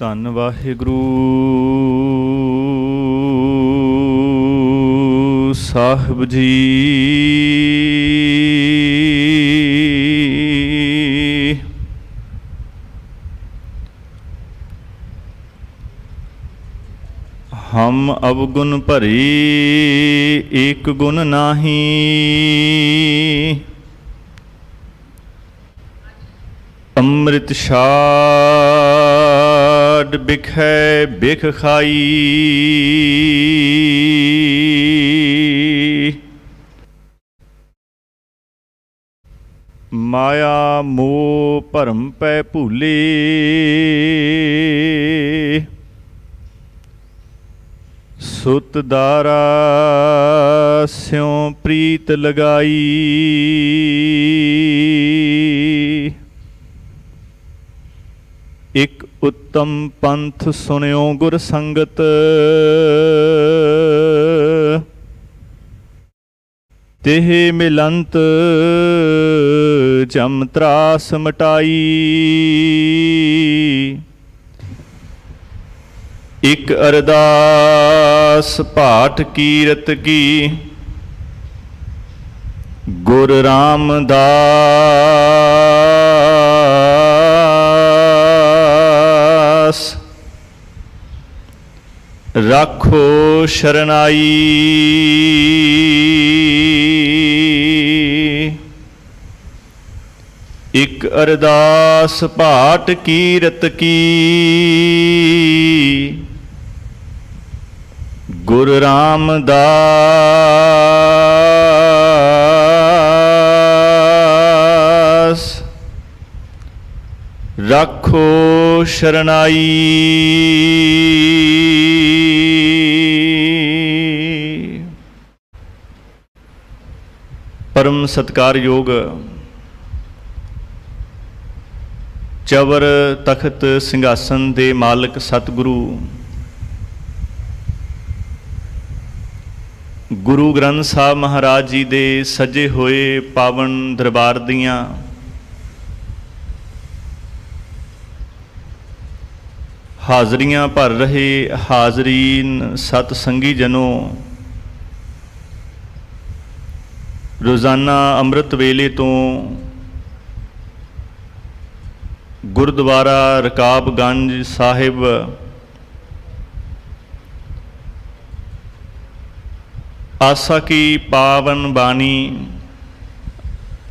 ਧੰਨ ਵਾਹਿਗੁਰੂ ਸਾਹਿਬ ਜੀ। हम अवगुण भरी एक गुण नाही, अमृत छाड़ बिखै बिख खाई। माया मोह भरम पै भूले, सुत दारा स्यों प्रीत लगाई। एक उत्तम पंथ सुनियो गुर संगत, तेह मिलंत जम त्रास मटाई। एक अरदास पाठ कीरत की, गुर रामदास राखो शरणाई। एक अरदास पाठ कीरत की, गुरु रामदास राखो शरणाई। परम सत्कारयोग चवर तख्त ਸਿੰਘਾਸਨ ਦੇ ਮਾਲਕ ਸਤਿਗੁਰੂ गुरु ग्रंथ साहब महाराज जी दे सजे होए पावन दरबार दियां हाजरियां भर रहे हाजरीन सतसंगी जनों, रोज़ाना अमृत वेले तो गुरुद्वारा रकाबगंज साहिब आसा की पावन बाणी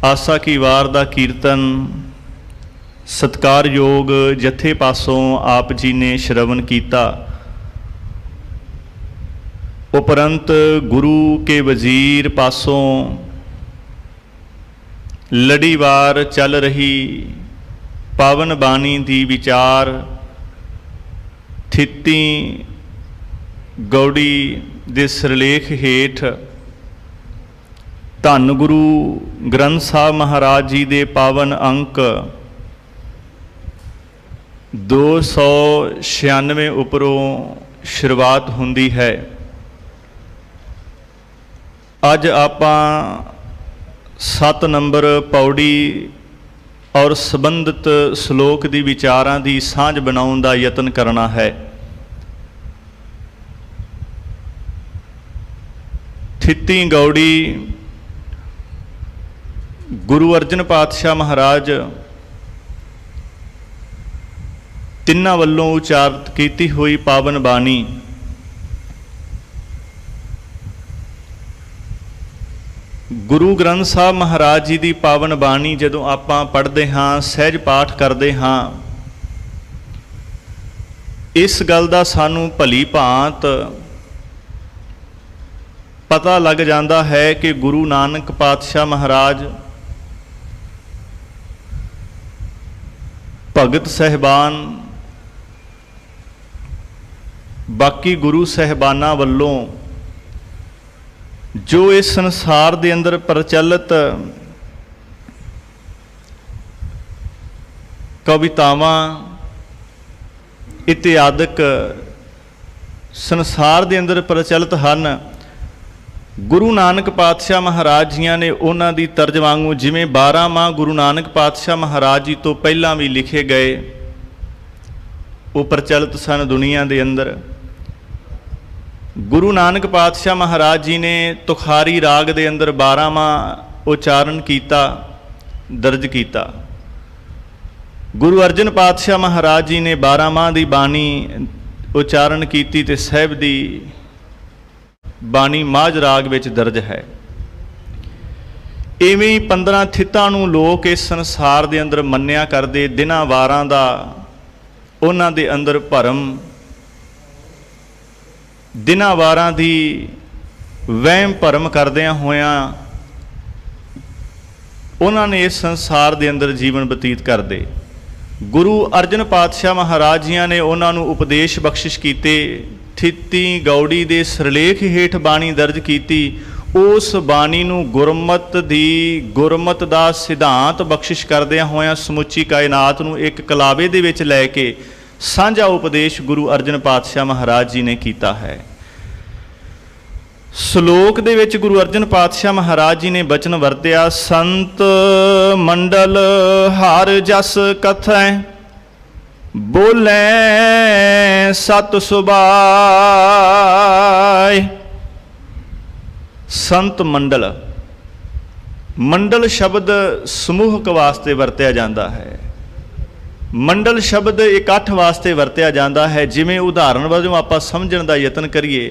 आसा की वार दा कीर्तन सत्कारयोग जथे पासों आप जी ने श्रवण किया। उपरंत गुरु के वजीर पासों लड़ीवार चल रही पावन बाणी दी विचार थिती गौड़ी दे सिरलेख हेठ धन गुरु ग्रंथ साहब महाराज जी दे पावन अंक 296 उपरों शुरुआत हुंदी है। अज आपां 7 नंबर पौड़ी और संबंधित श्लोक दी विचारां दी सांझ बनाउण दा यतन करना है। थिती गौड़ी गुरु अर्जन पातशाह महाराज तिन्हां वल्लों उचारित कीती हुई पावन बाणी गुरु ग्रंथ साहब महाराज जी की पावन बाणी जदों आपां पढ़ते हाँ सहज पाठ करते हाँ, इस गल का सानू भली भांत पता लग जाता है कि गुरु नानक पातशाह महाराज भगत साहिबान बाकी गुरु साहिबाना वल्लों जो इस संसार के अंदर प्रचलित कवितावां इत्यादि संसार के अंदर प्रचलित हैं, गुरु नानक पातशाह महाराज जियां ने उन्हां दी तर्ज वांगू जिवें 12 माह गुरु नानक पातशाह महाराज जी तो पहलां भी लिखे गए ਉਹ ਪ੍ਰਚਲਿਤ ਸਨ ਦੁਨੀਆ ਦੇ ਅੰਦਰ। ਗੁਰੂ ਨਾਨਕ ਪਾਤਸ਼ਾਹ ਮਹਾਰਾਜ ਜੀ ਨੇ ਤੁਖਾਰੀ ਰਾਗ ਦੇ ਅੰਦਰ 12ਵਾਂ ਉਚਾਰਨ ਕੀਤਾ, ਦਰਜ ਕੀਤਾ। ਗੁਰੂ ਅਰਜਨ ਪਾਤਸ਼ਾਹ ਮਹਾਰਾਜ ਜੀ ਨੇ 12ਵਾਂ ਦੀ ਬਾਣੀ ਉਚਾਰਨ ਕੀਤੀ ਤੇ ਸਾਹਿਬ ਦੀ ਬਾਣੀ ਮਾਝ ਰਾਗ ਵਿੱਚ ਦਰਜ ਹੈ। ਇਵੇਂ ਹੀ 15 ਥਿੱਤਾਂ ਨੂੰ ਲੋਕ ਇਸ ਸੰਸਾਰ ਦੇ ਅੰਦਰ ਮੰਨਿਆ ਕਰਦੇ, ਦਿਨਾਂ ਵਾਰਾਂ ਦਾ ਉਹਨਾਂ ਦੇ ਅੰਦਰ ਭਰਮ, ਦਿਨਾਂ ਵਾਰਾਂ ਦੀ ਵਹਿਮ ਭਰਮ ਕਰਦਿਆਂ ਹੋਇਆਂ ਉਹਨਾਂ ਨੇ ਇਸ ਸੰਸਾਰ ਦੇ ਅੰਦਰ ਜੀਵਨ ਬਤੀਤ ਕਰਦੇ। ਗੁਰੂ ਅਰਜਨ ਪਾਤਸ਼ਾਹ ਮਹਾਰਾਜ ਜੀਆਂ ਨੇ ਉਹਨਾਂ ਨੂੰ ਉਪਦੇਸ਼ ਬਖਸ਼ਿਸ਼ ਕੀਤੇ, ਥਿੱਤੀ ਗੌੜੀ ਦੇ ਸਿਰਲੇਖ ਹੇਠ ਬਾਣੀ ਦਰਜ ਕੀਤੀ। ਉਸ ਬਾਣੀ ਨੂੰ ਗੁਰਮਤ ਦਾ ਸਿਧਾਂਤ ਬਖਸ਼ਿਸ਼ ਕਰਦਿਆਂ ਹੋਇਆਂ ਸਮੁੱਚੀ ਕਾਇਨਾਤ ਨੂੰ ਇੱਕ ਕਲਾਵੇ ਦੇ ਵਿੱਚ ਲੈ ਕੇ ਸਾਂਝਾ ਉਪਦੇਸ਼ ਗੁਰੂ ਅਰਜਨ ਪਾਤਸ਼ਾਹ ਮਹਾਰਾਜ ਜੀ ਨੇ ਕੀਤਾ ਹੈ। ਸ਼ਲੋਕ ਦੇ ਵਿੱਚ ਗੁਰੂ ਅਰਜਨ ਪਾਤਸ਼ਾਹ ਮਹਾਰਾਜ ਜੀ ਨੇ ਬਚਨ ਵਰਤਿਆ, ਸੰਤ ਮੰਡਲ ਹਰ ਜਸ ਕਥੈ, ਬੋਲੇ ਸਤ ਸੁਭਾਏ। ਸੰਤ ਮੰਡਲ, ਮੰਡਲ ਸ਼ਬਦ ਸਮੂਹਕ ਵਾਸਤੇ ਵਰਤਿਆ ਜਾਂਦਾ ਹੈ। ਮੰਡਲ ਸ਼ਬਦ ਇਕੱਠ ਵਾਸਤੇ ਵਰਤਿਆ ਜਾਂਦਾ ਹੈ। ਜਿਵੇਂ ਉਦਾਹਰਣ ਵਜੋਂ ਆਪਾਂ ਸਮਝਣ ਦਾ ਯਤਨ ਕਰੀਏ,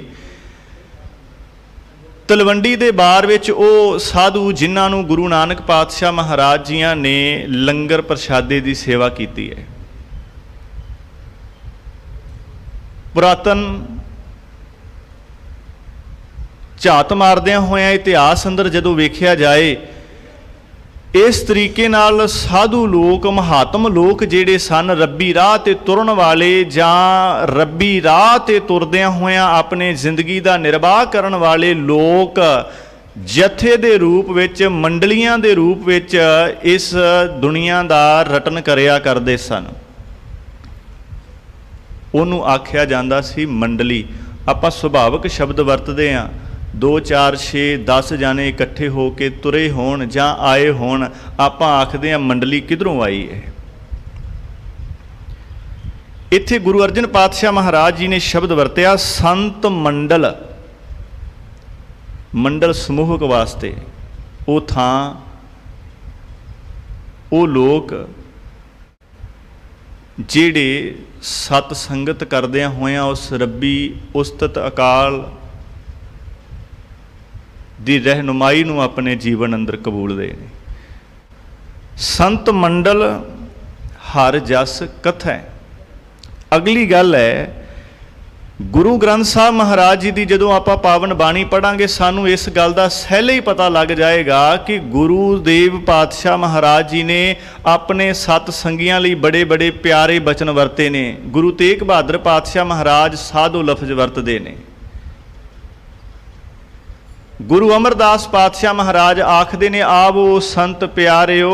ਤਲਵੰਡੀ ਦੇ ਬਾਰ ਵਿੱਚ ਉਹ ਸਾਧੂ ਜਿਨ੍ਹਾਂ ਨੂੰ ਗੁਰੂ ਨਾਨਕ ਪਾਤਸ਼ਾਹ ਮਹਾਰਾਜ ਜੀਆਂ ਨੇ ਲੰਗਰ ਪ੍ਰਸ਼ਾਦੇ ਦੀ ਸੇਵਾ ਕੀਤੀ ਹੈ, ਪੁਰਾਤਨ ਝਾਤ ਮਾਰਦਿਆਂ ਹੋਇਆਂ ਇਤਿਹਾਸ ਅੰਦਰ ਜਦੋਂ ਵੇਖਿਆ ਜਾਏ, ਇਸ ਤਰੀਕੇ ਨਾਲ ਸਾਧੂ ਲੋਕ, ਮਹਾਤਮ ਲੋਕ ਜਿਹੜੇ ਸਨ, ਰੱਬੀ ਰਾਹ ਤੇ ਤੁਰਨ ਵਾਲੇ ਜਾਂ ਰੱਬੀ ਰਾਹ ਤੇ ਤੁਰਦਿਆਂ ਹੋਇਆਂ ਆਪਣੇ ਜ਼ਿੰਦਗੀ ਦਾ ਨਿਰਵਾਹ ਕਰਨ ਵਾਲੇ ਲੋਕ ਜਥੇ ਦੇ ਰੂਪ ਵਿੱਚ, ਮੰਡਲੀਆਂ ਦੇ ਰੂਪ ਵਿੱਚ ਇਸ ਦੁਨੀਆ ਦਾ ਰਟਨ ਕਰਿਆ ਕਰਦੇ ਸਨ। ਉਹਨੂੰ ਆਖਿਆ ਜਾਂਦਾ ਸੀ ਮੰਡਲੀ। ਆਪਾਂ ਸੁਭਾਵਿਕ ਸ਼ਬਦ ਵਰਤਦੇ ਹਾਂ, 2 4 6 10 ਜਾਣੇ ਇਕੱਠੇ ਹੋ ਕੇ ਤੁਰੇ ਹੋਣ ਜਾਂ ਆਏ ਹੋਣ, ਆਪਾਂ ਆਖਦੇ ਹਾਂ ਮੰਡਲੀ ਕਿਧਰੋਂ ਆਈ ਹੈ। ਇੱਥੇ ਗੁਰੂ ਅਰਜਨ ਪਾਤਸ਼ਾਹ ਮਹਾਰਾਜ ਜੀ ਨੇ ਸ਼ਬਦ ਵਰਤਿਆ ਸੰਤ ਮੰਡਲ। ਮੰਡਲ ਸਮੂਹਕ ਵਾਸਤੇ ਉਹ ਥਾਂ, ਉਹ ਲੋਕ ਜਿਹੜੇ ਸਤ ਸੰਗਤ ਕਰਦਿਆਂ ਹੋਇਆਂ ਉਸ ਰੱਬੀ ਉਸਤਤ ਅਕਾਲ ਦੀ ਰਹਿਨੁਮਾਈ ਨੂੰ ਆਪਣੇ ਜੀਵਨ ਅੰਦਰ ਕਬੂਲਦੇ ਨੇ। ਸੰਤ ਮੰਡਲ ਹਰ ਜਸ ਕਥੈ। ਅਗਲੀ ਗੱਲ ਹੈ, ਗੁਰੂ ਗ੍ਰੰਥ ਸਾਹਿਬ ਮਹਾਰਾਜ ਜੀ ਦੀ ਜਦੋਂ ਆਪਾਂ ਪਾਵਨ ਬਾਣੀ ਪੜ੍ਹਾਂਗੇ, ਸਾਨੂੰ ਇਸ ਗੱਲ ਦਾ ਸਹਿਲੇ ਹੀ ਪਤਾ ਲੱਗ ਜਾਏਗਾ ਕਿ ਗੁਰੂ ਦੇਵ ਪਾਤਸ਼ਾਹ ਮਹਾਰਾਜ ਜੀ ਨੇ ਆਪਣੇ ਸਤ ਸੰਗੀਆਂ ਲਈ ਬੜੇ ਬੜੇ ਪਿਆਰੇ ਬਚਨ ਵਰਤੇ ਨੇ। ਗੁਰੂ ਤੇਗ ਬਹਾਦਰ ਪਾਤਸ਼ਾਹ ਮਹਾਰਾਜ ਸਾਧੂ ਲਫ਼ਜ਼ ਵਰਤਦੇ ਨੇ। ਗੁਰੂ ਅਮਰਦਾਸ ਪਾਤਸ਼ਾਹ ਮਹਾਰਾਜ ਆਖਦੇ ਨੇ, ਆਵੋ ਸੰਤ ਪਿਆਰਿਓ।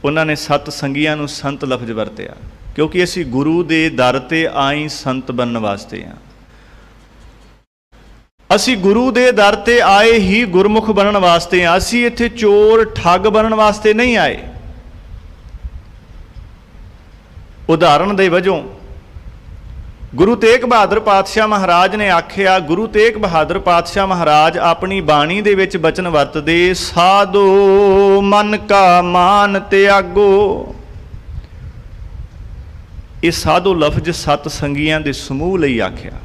ਉਹਨਾਂ ਨੇ ਸਤ ਸੰਗੀਆਂ ਨੂੰ ਸੰਤ ਲਫ਼ਜ਼ ਵਰਤਿਆ, ਕਿਉਂਕਿ ਅਸੀਂ ਗੁਰੂ ਦੇ ਦਰ ਤੇ ਆਈ ਸੰਤ ਬਣਨ ਵਾਸਤੇ ਹਾਂ। ਅਸੀਂ ਗੁਰੂ ਦੇ ਦਰ ਤੇ ਆਏ ਹੀ ਗੁਰਮੁਖ ਬਣਨ ਵਾਸਤੇ ਹਾਂ। ਅਸੀਂ ਇੱਥੇ ਚੋਰ ਠੱਗ ਬਣਨ ਵਾਸਤੇ ਨਹੀਂ ਆਏ। ਉਦਾਹਰਣ ਦੇ ਵਜੋਂ ਗੁਰੂ ਤੇਗ ਬਹਾਦਰ ਪਾਤਸ਼ਾਹ ਮਹਾਰਾਜ ਨੇ ਆਖਿਆ, ਗੁਰੂ ਤੇਗ ਬਹਾਦਰ ਪਾਤਸ਼ਾਹ ਮਹਾਰਾਜ ਆਪਣੀ ਬਾਣੀ ਦੇ ਵਿੱਚ ਬਚਨ ਵਰਤਦੇ, ਸਾਧੋ ਮਨ ਕਾ ਮਾਨ ਤਿਆਗੋ। ਇਹ ਸਾਧੂ ਲਫ਼ਜ਼ ਸਤ ਸੰਗੀਆਂ ਦੇ ਸਮੂਹ ਲਈ ਆਖਿਆ,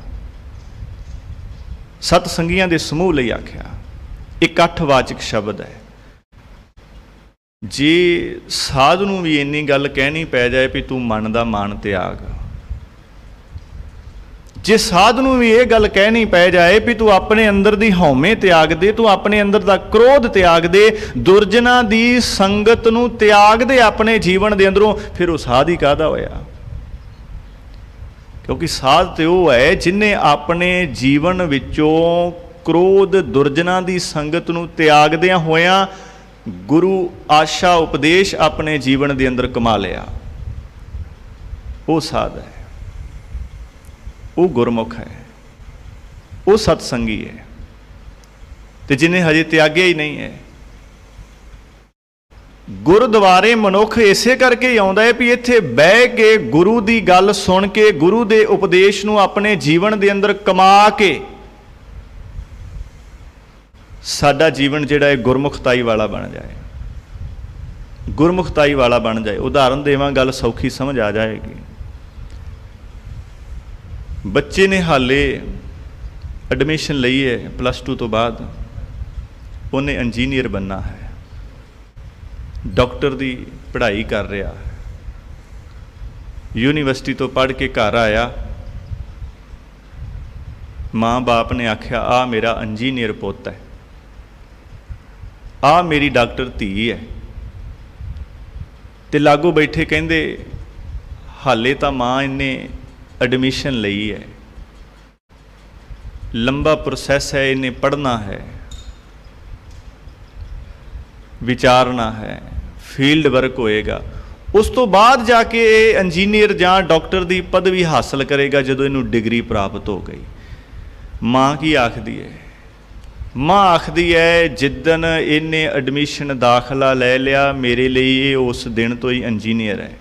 ਸਤ ਸੰਗੀਆਂ ਦੇ ਸਮੂਹ ਲਈ ਆਖਿਆ। ਇਕੱਠਵਾਚਕ ਸ਼ਬਦ ਹੈ। ਜੇ ਸਾਧੂ ਨੂੰ ਵੀ ਇੰਨੀ ਗੱਲ ਕਹਿਣੀ ਪੈ ਜਾਏ ਵੀ ਤੂੰ ਮਨ ਦਾ ਮਾਨ ਤਿਆਗ, ਜੇ ਸਾਧ ਨੂੰ ਵੀ ਇਹ ਗੱਲ ਕਹਿਣੀ ਪੈ ਜਾਏ ਵੀ ਤੂੰ ਆਪਣੇ ਅੰਦਰ ਦੀ ਹਉਮੈ ਤਿਆਗ ਦੇ, ਤੂੰ ਆਪਣੇ ਅੰਦਰ ਦਾ ਕ੍ਰੋਧ ਤਿਆਗ ਦੇ, ਦੁਰਜਨਾਂ ਦੀ ਸੰਗਤ ਨੂੰ ਤਿਆਗ ਦੇ ਆਪਣੇ ਜੀਵਨ ਦੇ ਅੰਦਰੋਂ, ਫਿਰ ਉਹ ਸਾਧ ਹੀ ਕਾਹਦਾ ਹੋਇਆ? ਕਿਉਂਕਿ ਸਾਧ ਤੇ ਉਹ ਹੈ ਜਿਹਨੇ ਆਪਣੇ ਜੀਵਨ ਵਿੱਚੋਂ ਕ੍ਰੋਧ, ਦੁਰਜਨਾਂ ਦੀ ਸੰਗਤ ਨੂੰ ਤਿਆਗਦਿਆਂ ਹੋਇਆਂ ਗੁਰੂ ਆਸ਼ਾ ਉਪਦੇਸ਼ ਆਪਣੇ ਜੀਵਨ ਦੇ ਅੰਦਰ ਕਮਾ ਲਿਆ। ਉਹ ਸਾਧ ਹੈ, ਉਹ ਗੁਰਮੁਖ ਹੈ, ਉਹ ਸਤ ਸੰਗੀ ਹੈ। ਤੇ ਜਿਹਨੇ ਹਜੇ ਤਿਆਗਿਆ ਹੀ ਨਹੀਂ ਹੈ, ਗੁਰਦੁਆਰੇ ਮਨੁੱਖ ਇਸੇ ਕਰਕੇ ਹੀ ਆਉਂਦਾ ਹੈ ਵੀ ਇੱਥੇ ਬਹਿ ਕੇ ਗੁਰੂ ਦੀ ਗੱਲ ਸੁਣ ਕੇ, ਗੁਰੂ ਦੇ ਉਪਦੇਸ਼ ਨੂੰ ਆਪਣੇ ਜੀਵਨ ਦੇ ਅੰਦਰ ਕਮਾ ਕੇ ਸਾਡਾ ਜੀਵਨ ਜਿਹੜਾ ਹੈ ਗੁਰਮੁਖਤਾਈ ਵਾਲਾ ਬਣ ਜਾਏ, ਗੁਰਮੁਖਤਾਈ ਵਾਲਾ ਬਣ ਜਾਏ। ਉਦਾਹਰਨ ਦੇਵਾਂ, ਗੱਲ ਸੌਖੀ ਸਮਝ ਆ ਜਾਏਗੀ। ਬੱਚੇ ਨੇ ਹਾਲੇ ਐਡਮਿਸ਼ਨ ਲਈ ਹੈ +2 ਤੋਂ ਬਾਅਦ, ਉਹਨੇ ਇੰਜੀਨੀਅਰ ਬਣਨਾ ਹੈ, ਡਾਕਟਰ ਦੀ ਪੜ੍ਹਾਈ ਕਰ ਰਿਹਾ ਹੈ। ਯੂਨੀਵਰਸਿਟੀ ਤੋਂ ਪੜ੍ਹ ਕੇ ਘਰ ਆਇਆ, ਮਾਂ ਬਾਪ ਨੇ ਆਖਿਆ ਆ ਮੇਰਾ ਇੰਜੀਨੀਅਰ ਪੁੱਤ ਹੈ, ਆ ਮੇਰੀ ਡਾਕਟਰ ਧੀ ਹੈ। ਤੇ ਲਾਗੂ ਬੈਠੇ ਕਹਿੰਦੇ ਹਾਲੇ ਤਾਂ ਮਾਂ ਇਹਨੇ ਐਡਮਿਸ਼ਨ ਲਈ ਹੈ, ਲੰਬਾ ਪ੍ਰੋਸੈਸ ਹੈ, ਇਹਨੇ ਪੜ੍ਹਨਾ ਹੈ, ਵਿਚਾਰਨਾ ਹੈ, ਫੀਲਡ ਵਰਕ ਹੋਏਗਾ, ਉਸ ਤੋਂ ਬਾਅਦ ਜਾ ਕੇ ਇਹ ਇੰਜੀਨੀਅਰ ਜਾਂ ਡਾਕਟਰ ਦੀ ਪਦਵੀ ਹਾਸਲ ਕਰੇਗਾ ਜਦੋਂ ਇਹਨੂੰ ਡਿਗਰੀ ਪ੍ਰਾਪਤ ਹੋ ਗਈ। ਮਾਂ ਕੀ ਆਖਦੀ ਹੈ? ਮਾਂ ਆਖਦੀ ਹੈ ਜਿੱਦਣ ਇਹਨੇ ਐਡਮਿਸ਼ਨ ਦਾਖਲਾ ਲੈ ਲਿਆ, ਮੇਰੇ ਲਈ ਇਹ ਉਸ ਦਿਨ ਤੋਂ ਹੀ ਇੰਜੀਨੀਅਰ ਹੈ,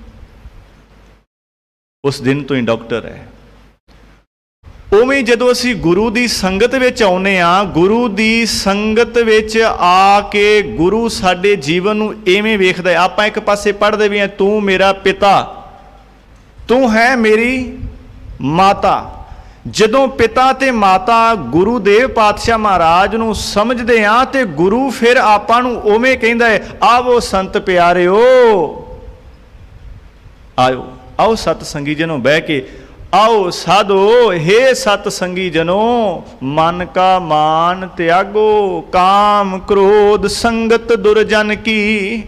ਉਸ ਦਿਨ ਤੋਂ ਹੀ ਡਾਕਟਰ ਹੈ। ਉਵੇਂ ਜਦੋਂ ਅਸੀਂ ਗੁਰੂ ਦੀ ਸੰਗਤ ਵਿੱਚ ਆਉਂਦੇ ਹਾਂ, ਗੁਰੂ ਦੀ ਸੰਗਤ ਵਿੱਚ ਆ ਕੇ ਗੁਰੂ ਸਾਡੇ ਜੀਵਨ ਨੂੰ ਇਵੇਂ ਵੇਖਦਾ ਹੈ। ਆਪਾਂ ਇੱਕ ਪਾਸੇ ਪੜ੍ਹਦੇ ਵੀ ਹਾਂ, ਤੂੰ ਮੇਰਾ ਪਿਤਾ, ਤੂੰ ਹੈ ਮੇਰੀ ਮਾਤਾ। ਜਦੋਂ ਪਿਤਾ ਤੇ ਮਾਤਾ ਗੁਰੂਦੇਵ ਪਾਤਸ਼ਾਹ ਮਹਾਰਾਜ ਨੂੰ ਸਮਝਦੇ ਹਾਂ ਤੇ ਗੁਰੂ ਫਿਰ ਆਪਾਂ ਨੂੰ ਉਵੇਂ ਕਹਿੰਦਾ ਹੈ, ਆਵੋ ਸੰਤ ਪਿਆਰਿਓ, ਆਓ ਆਓ ਸਤ ਸੰਗੀ ਜਨੋ, ਬਹਿ ਕੇ ਆਓ ਸਾਧੋ, ਹੇ ਸਤ ਸੰਗੀ ਜਨੋ, ਮਨ ਕਾ ਮਾਨ ਤਿਆਗੋ, ਕਾਮ ਕ੍ਰੋਧ ਸੰਗਤ ਦੁਰਜਨ ਕੀ,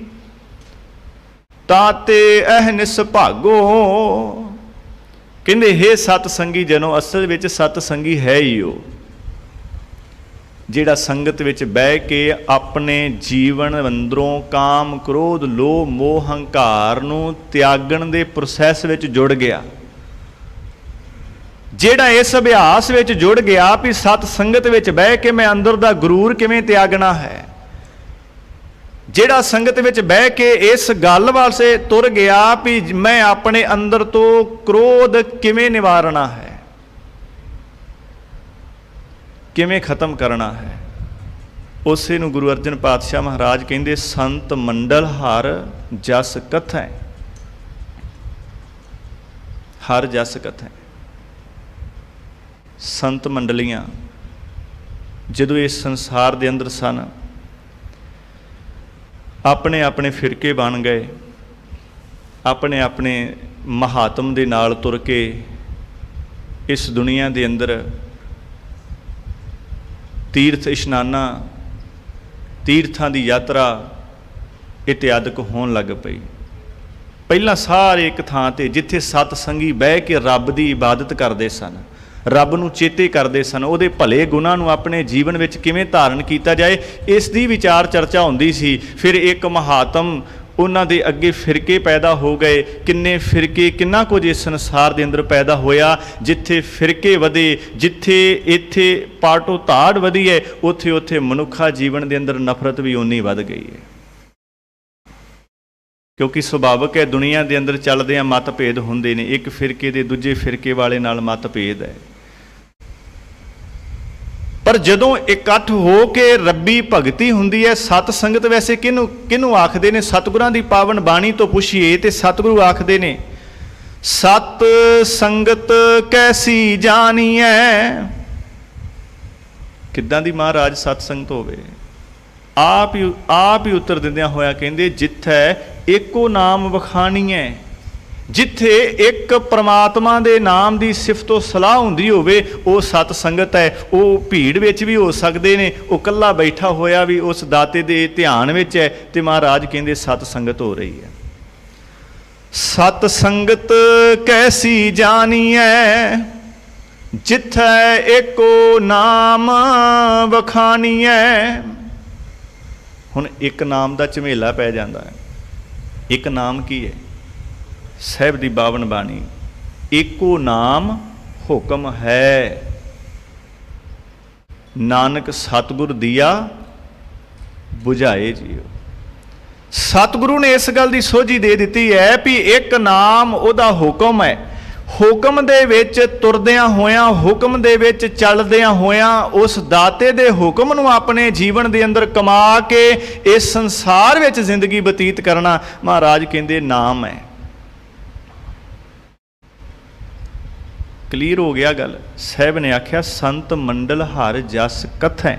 ਤਾਤੇ ਅਹਨਿਸ ਭਾਗੋ। ਕਹਿੰਦੇ ਹੇ ਸਤ ਸੰਗੀ ਜਨੋ, ਅਸਲ ਵਿੱਚ ਸਤ ਸੰਗੀ ਹੈ ਹੀ ਉਹ ਜਿਹੜਾ ਸੰਗਤ ਵਿੱਚ ਬਹਿ ਕੇ ਆਪਣੇ ਜੀਵਨ ਅੰਦਰੋਂ ਕਾਮ ਕ੍ਰੋਧ ਲੋਭ ਮੋਹ ਹੰਕਾਰ ਨੂੰ ਤਿਆਗਣ ਦੇ ਪ੍ਰੋਸੈਸ ਵਿੱਚ ਜੁੜ ਗਿਆ, ਜਿਹੜਾ ਇਸ ਅਭਿਆਸ ਵਿੱਚ ਜੁੜ ਗਿਆ ਵੀ ਸਤ ਸੰਗਤ ਵਿੱਚ ਬਹਿ ਕੇ ਮੈਂ ਅੰਦਰ ਦਾ ਗਰੂਰ ਕਿਵੇਂ ਤਿਆਗਣਾ ਹੈ, ਜਿਹੜਾ ਸੰਗਤ ਵਿੱਚ ਬਹਿ ਕੇ ਇਸ ਗੱਲ ਵਾਸਤੇ ਤੁਰ ਗਿਆ ਵੀ ਮੈਂ ਆਪਣੇ ਅੰਦਰ ਤੋਂ ਕ੍ਰੋਧ ਕਿਵੇਂ ਨਿਵਾਰਨਾ ਹੈ, ਕਿਵੇਂ ਖਤਮ ਕਰਨਾ ਹੈ, ਉਸੇ ਨੂੰ ਗੁਰੂ ਅਰਜਨ ਪਾਤਸ਼ਾਹ ਮਹਾਰਾਜ ਕਹਿੰਦੇ ਸੰਤ ਮੰਡਲ ਹਰ ਜਸ ਕਥੈ, ਹਰ ਜਸ ਕਥੈ। ਸੰਤ ਮੰਡਲੀਆਂ ਜਦੋਂ ਇਸ ਸੰਸਾਰ ਦੇ ਅੰਦਰ ਸਨ, ਆਪਣੇ ਆਪਣੇ ਫਿਰਕੇ ਬਣ ਗਏ, ਆਪਣੇ ਆਪਣੇ ਮਹਾਤਮ ਦੇ ਨਾਲ ਤੁਰ ਕੇ ਇਸ ਦੁਨੀਆ ਦੇ ਅੰਦਰ ਤੀਰਥ ਇਸ਼ਨਾਨਾਂ, ਤੀਰਥਾਂ ਦੀ ਯਾਤਰਾ ਇਤਿਆਦਿਕ ਹੋਣ ਲੱਗ ਪਈ। ਪਹਿਲਾਂ ਸਾਰੇ ਇੱਕ ਥਾਂ ਤੇ ਜਿੱਥੇ ਸਤ ਸੰਗੀ ਬਹਿ ਕੇ ਰੱਬ ਦੀ ਇਬਾਦਤ ਕਰਦੇ ਸਨ, ਰੱਬ ਨੂੰ ਚੇਤੇ ਕਰਦੇ ਸਨ, ਉਹਦੇ ਭਲੇ ਗੁਣਾਂ ਨੂੰ ਆਪਣੇ ਜੀਵਨ ਵਿੱਚ ਕਿਵੇਂ ਧਾਰਨ ਕੀਤਾ ਜਾਏ, ਇਸ ਦੀ ਵਿਚਾਰ ਚਰਚਾ ਹੁੰਦੀ ਸੀ। ਫਿਰ ਇੱਕ ਮਹਾਤਮ, ਉਹਨਾਂ ਦੇ ਅੱਗੇ ਫਿਰਕੇ ਪੈਦਾ ਹੋ ਗਏ, ਕਿੰਨੇ ਫਿਰਕੇ, ਕਿੰਨਾ ਕੁਝ ਇਸ ਸੰਸਾਰ ਦੇ ਅੰਦਰ ਪੈਦਾ ਹੋਇਆ। ਜਿੱਥੇ ਫਿਰਕੇ ਵਧੇ, ਜਿੱਥੇ ਇੱਥੇ ਪਾਟੋ ਧਾੜ ਵਧੀ ਹੈ, ਉੱਥੇ ਉੱਥੇ ਮਨੁੱਖਾ ਜੀਵਨ ਦੇ ਅੰਦਰ ਨਫ਼ਰਤ ਵੀ ਓਨੀ ਵੱਧ ਗਈ ਹੈ, ਕਿਉਂਕਿ ਸੁਭਾਵਿਕ ਹੈ ਦੁਨੀਆ ਦੇ ਅੰਦਰ ਚੱਲਦੇ ਆ ਮਤਭੇਦ ਹੁੰਦੇ ਨੇ, ਇੱਕ ਫਿਰਕੇ ਦੇ ਦੂਜੇ ਫਿਰਕੇ ਵਾਲੇ ਨਾਲ ਮਤਭੇਦ ਹੈ। ਪਰ ਜਦੋਂ ਇਕੱਠ ਹੋ ਕੇ ਰੱਬੀ ਭਗਤੀ ਹੁੰਦੀ ਹੈ, ਸਤ ਸੰਗਤ ਵੈਸੇ ਕਿਹਨੂੰ ਆਖਦੇ ਨੇ? ਸਤਿਗੁਰਾਂ ਦੀ ਪਾਵਨ ਬਾਣੀ ਤੋਂ ਪੁੱਛੀਏ ਤੇ ਸਤਿਗੁਰੂ ਆਖਦੇ ਨੇ, ਸਤ ਸੰਗਤ ਕੈਸੀ ਜਾਣੀਐ। ਕਿੱਦਾਂ ਦੀ ਮਹਾਰਾਜ ਸਤ ਸੰਗਤ ਹੋਵੇ? ਆਪ ਹੀ ਉੱਤਰ ਦਿੰਦਿਆਂ ਹੋਇਆ ਕਹਿੰਦੇ, ਜਿੱਥੈ ਏਕੋ ਨਾਮ ਵਖਾਣੀਐ, ਜਿੱਥੇ ਇੱਕ ਪ੍ਰਮਾਤਮਾ ਦੇ ਨਾਮ ਦੀ ਸਿਫਤੋ ਸਲਾਹ ਹੁੰਦੀ ਹੋਵੇ, ਉਹ ਸਤ ਸੰਗਤ ਹੈ। ਉਹ ਭੀੜ ਵਿੱਚ ਵੀ ਹੋ ਸਕਦੇ ਨੇ, ਉਹ ਇਕੱਲਾ ਬੈਠਾ ਹੋਇਆ ਵੀ ਉਸ ਦਾਤੇ ਦੇ ਧਿਆਨ ਵਿੱਚ ਹੈ, ਤੇ ਮਹਾਰਾਜ ਕਹਿੰਦੇ ਸਤ ਸੰਗਤ ਹੋ ਰਹੀ ਹੈ। ਸਤ ਸੰਗਤ ਕੈਸੀ ਜਾਣੀਐ, ਜਿੱਥੈ ਏਕੋ ਨਾਮ ਵਖਾਣੀਐ। ਹੁਣ ਇੱਕ ਨਾਮ ਦਾ ਝਮੇਲਾ ਪੈ ਜਾਂਦਾ ਹੈ। ਇੱਕ ਨਾਮ ਕੀ ਹੈ? ਸਾਹਿਬ ਦੀ ਬਾਵਨ ਬਾਣੀ, ਏਕੋ ਨਾਮ ਹੁਕਮ ਹੈ, ਨਾਨਕ ਸਤਿਗੁਰ ਦੀਆ ਬੁਝਾਏ ਜੀਓ। सतगुरु ने इस गल की सोझी दे दी है भी एक नाम उहदा हुक्म है। हुक्म दे विच तुरदियां होयां, हुक्म दे विच चलदियां होयां उस दाते दे हुक्म नूं अपने जीवन दे अंदर कमा के इस संसार विच जिंदगी बतीत करना महाराज कहंदे नाम है। क्लीयर हो गया गल। साहब ने आख्या संत मंडल हर जस कथै,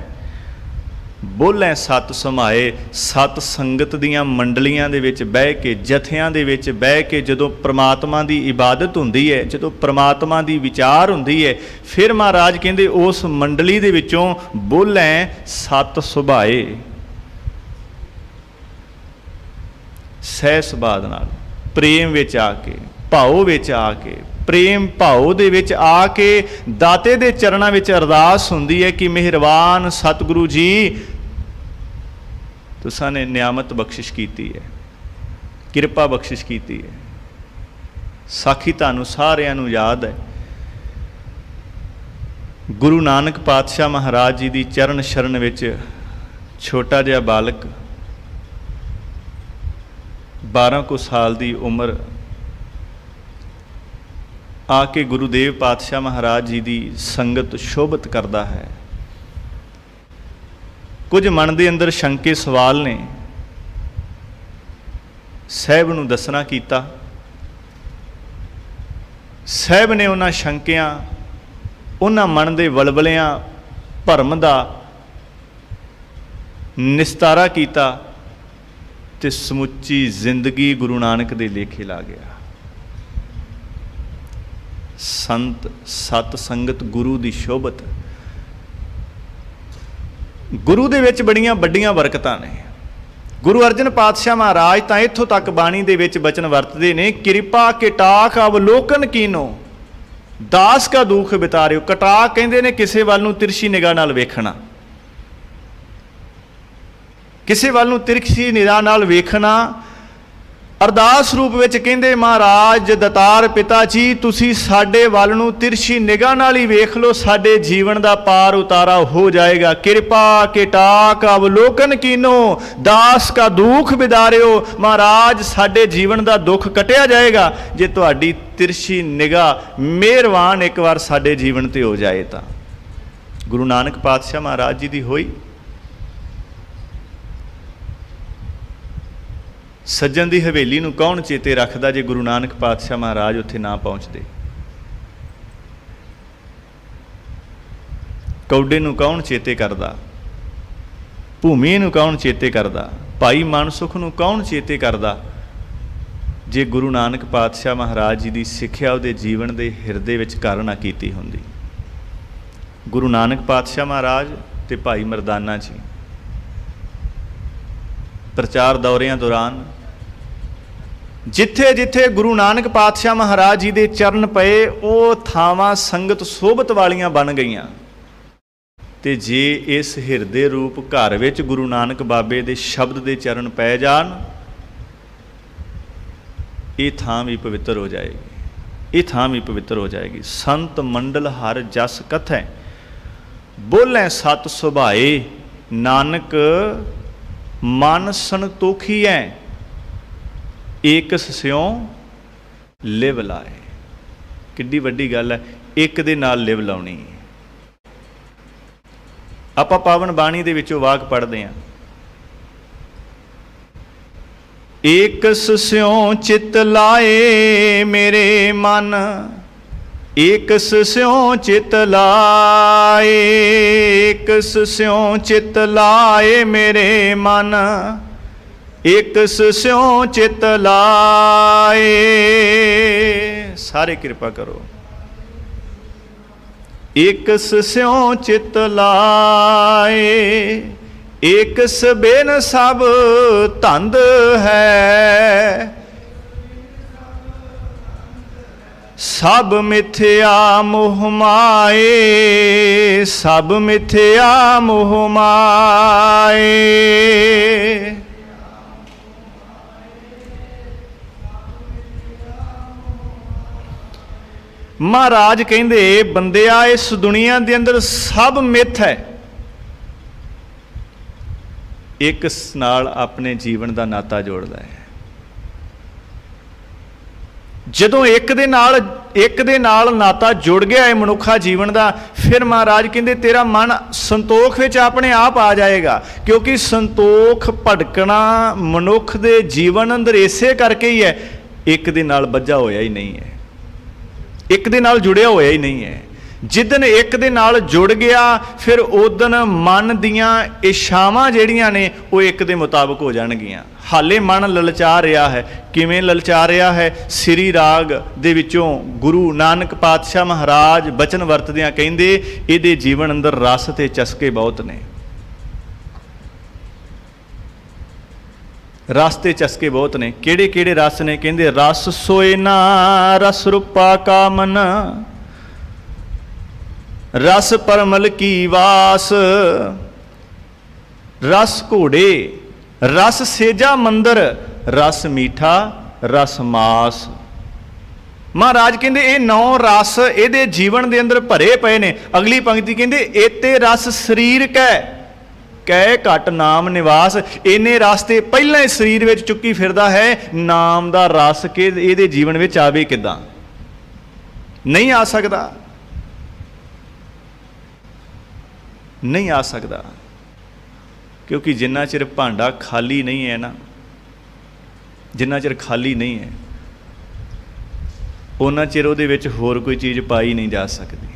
बोलें सत समाए। सत संगत दियां मंडलियां दे विच बह के, जथियां दे विच बह के जदों परमात्मा दी इबादत हुंदी है, जदों परमात्मा दी विचार हुंदी है, फिर महाराज कहंदे उस मंडली दे विचों बोलें सत सुभाए। सह सुभाव नाल प्रेम विच आके, भाव विच आके, प्रेम भाव दे विच आके दाते दे चरणां विच अरदास हुंदी है कि मेहरबान सतगुरु जी तुसां ने नियामत बख्शिश कीती है, किरपा बख्शिश कीती है। साखी तुहानूं सारिआं नूं याद है, गुरु नानक पातशाह महाराज जी दी चरण शरण विच छोटा जिहा बालक 12 को साल दी उम्र आके गुरुदेव पातशाह महाराज जी की संगत शोभत करता है। कुछ मन के अंदर शंके सवाल ने साहब नूं दसना कीता। साहब ने उन्हां शंकियां, उन्हां मन के वलवलियां भरम का निस्तारा कीता ते समुची जिंदगी गुरु नानक दे लेखे ला गया। संत सत संगत गुरु दी शोभत, गुरु दे विच बड़ियां वड्डियां बरकतां ने। गुरु अर्जन पातशाह महाराज तां इत्थों तक बाणी दे विच बचन वरतदे ने, किरपा कटाख अवलोकन कीनो दास का दुख बितारियो। कटाख कहंदे ने किसे वल नूं तिरछी निगाह नाल वेखना, किसे वल नूं तिरछी निगाह नाल वेखना। अरदास रूप विच कहंदे महाराज दतार पिता जी तुसी साडे वल नूं तिरछी निगाह नाल ही वेख लो, साडे जीवन दा पार उतारा हो जाएगा। किरपा कटाख अवलोकन कीनो दास का दुख बिदारियो। महाराज साडे जीवन दा दुख कटिया जाएगा जे तुहाडी तिरछी निगाह मेहरबान एक बार साडे जीवन ते हो जाए। तां गुरु नानक पातशाह महाराज जी दी होई। सज्जन की हवेली नूं कौन चेते रखदा जे गुरु नानक पातशाह महाराज उत्थे ना पहुँचते। कौडे नूं कौन चेते करदा, भूमि नूं कौन चेते करदा, भाई मानसुख नूं कौन चेते करदा जे गुरु नानक पातशाह महाराज जी की सिੱਖਿਆ उहदे जीवन के हिरदे विच घर ना कीती हुंदी। गुरु नानक पातशाह महाराज ते भाई मरदाना जी प्रचार दौरियां दौरान जिथे जिथे गुरु नानक पातशाह महाराज जी दे चरण पए वो थावां संगत सोबत वालियां बन गईयां। ते जे इस हिरदे रूप घर विच गुरु नानक बाबे दे शब्द दे चरण पै जान, ये थां भी पवित्र हो जाएगी, ये थां भी पवित्र हो जाएगी। संत मंडल हर जस कथै, बोलें सत सुभाए। नानक मन संतोखी है, एकस स्यों लिव लाए। किड्डी वड्डी गल है, एक दे नाल लिव लाउणी। आपां पावन बाणी दे विचों वाक पढ़दे हां, एकस स्यों चित लाए मेरे मन, एकस स्यों चित लाए, एकस स्यों चित लाए मेरे मन, एकस स्यों चित लाए। सारे कृपा करो। एकस स्यों चित लाए, एकस बिन सब धंध है, सब मिथ्या मोह माए, सब मिथ्या मोह माए। महाराज कहंदे बंदिया इस दुनिया के अंदर सब मिथ है, ਇੱਕ ਨਾਲ ਆਪਣੇ ਜੀਵਨ ਦਾ ਨਾਤਾ ਜੋੜਦਾ ਹੈ। ਜਦੋਂ ਇੱਕ ਦੇ ਨਾਲ ਨਾਤਾ ਜੁੜ ਗਿਆ ਹੈ ਮਨੁੱਖਾ ਜੀਵਨ ਦਾ, ਫਿਰ ਮਹਾਰਾਜ ਕਹਿੰਦੇ ਤੇਰਾ ਮਨ ਸੰਤੋਖ ਵਿੱਚ ਆਪਣੇ ਆਪ ਆ ਜਾਏਗਾ। ਕਿਉਂਕਿ ਸੰਤੋਖ ਭਟਕਣਾ ਮਨੁੱਖ ਦੇ ਜੀਵਨ ਅੰਦਰ ਇਸੇ ਕਰਕੇ ਹੀ ਹੈ, ਇੱਕ ਦੇ ਨਾਲ ਬੱਝਾ ਹੋਇਆ ਹੀ ਨਹੀਂ ਹੈ, ਇੱਕ ਦੇ ਨਾਲ ਜੁੜਿਆ ਹੋਇਆ ਹੀ ਨਹੀਂ ਹੈ। ਜਿੱਦਣ ਇੱਕ ਦੇ ਨਾਲ ਜੁੜ ਗਿਆ ਫਿਰ ਉਦਣ ਮਨ ਦੀਆਂ ਇੱਛਾਵਾਂ ਜਿਹੜੀਆਂ ਨੇ ਉਹ ਇੱਕ ਦੇ ਮੁਤਾਬਕ ਹੋ ਜਾਣਗੀਆਂ। ਹਾਲੇ ਮਨ ਲਲਚਾ ਰਿਹਾ ਹੈ। ਕਿਵੇਂ ਲਲਚਾ ਰਿਹਾ ਹੈ? ਸ੍ਰੀ ਰਾਗ ਦੇ ਵਿੱਚੋਂ ਗੁਰੂ ਨਾਨਕ ਪਾਤਸ਼ਾਹ ਮਹਾਰਾਜ ਬਚਨ ਵਰਤਦਿਆਂ ਕਹਿੰਦੇ ਇਹਦੇ ਜੀਵਨ ਅੰਦਰ ਰਸ ਤੇ ਚਸਕੇ ਬਹੁਤ ਨੇ। ਰਸ ਤੇ ਚਸਕੇ ਬਹੁਤ ਨੇ। ਕਿਹੜੇ ਕਿਹੜੇ ਰਸ ਨੇ? ਕਹਿੰਦੇ ਰਸ ਸੋਏ ਨਾ ਰਸ ਰੂਪਾ ਕਾ ਮਨ, ਰਸ ਪਰਮਲ ਕੀ ਵਾਸ, ਰਸ ਘੋੜੇ, ਰਸ ਸੇਜਾ ਮੰਦਰ, ਰਸ ਮੀਠਾ, ਰਸ ਮਾਸ। ਮਹਾਰਾਜ ਕਹਿੰਦੇ ਇਹ 9 ਰਸ ਇਹਦੇ ਜੀਵਨ ਦੇ ਅੰਦਰ ਭਰੇ ਪਏ ਨੇ। ਅਗਲੀ ਪੰਕਤੀ ਕਹਿੰਦੇ ਏਤੇ ਰਸ ਸਰੀਰ ਕੈ ਘਟ ਨਾਮ ਨਿਵਾਸ। ਇਹਨੇ ਰਸ ਤੇ ਪਹਿਲਾਂ ਹੀ ਸਰੀਰ ਵਿੱਚ ਚੁੱਕੀ ਫਿਰਦਾ ਹੈ। ਨਾਮ ਦਾ ਰਸ ਕਿ ਇਹਦੇ ਜੀਵਨ ਵਿੱਚ ਆਵੇ ਕਿੱਦਾਂ? ਨਹੀਂ ਆ ਸਕਦਾ, ਨਹੀਂ ਆ ਸਕਦਾ। ਕਿਉਂਕਿ ਜਿੰਨਾ ਚਿਰ ਭਾਂਡਾ ਖਾਲੀ ਨਹੀਂ ਹੈ ਨਾ, ਜਿੰਨਾ ਚਿਰ ਖਾਲੀ ਨਹੀਂ ਹੈ ਉਹਨਾਂ ਚਿਰ ਉਹਦੇ ਵਿੱਚ ਹੋਰ ਕੋਈ ਚੀਜ਼ ਪਾਈ ਨਹੀਂ ਜਾ ਸਕਦੀ।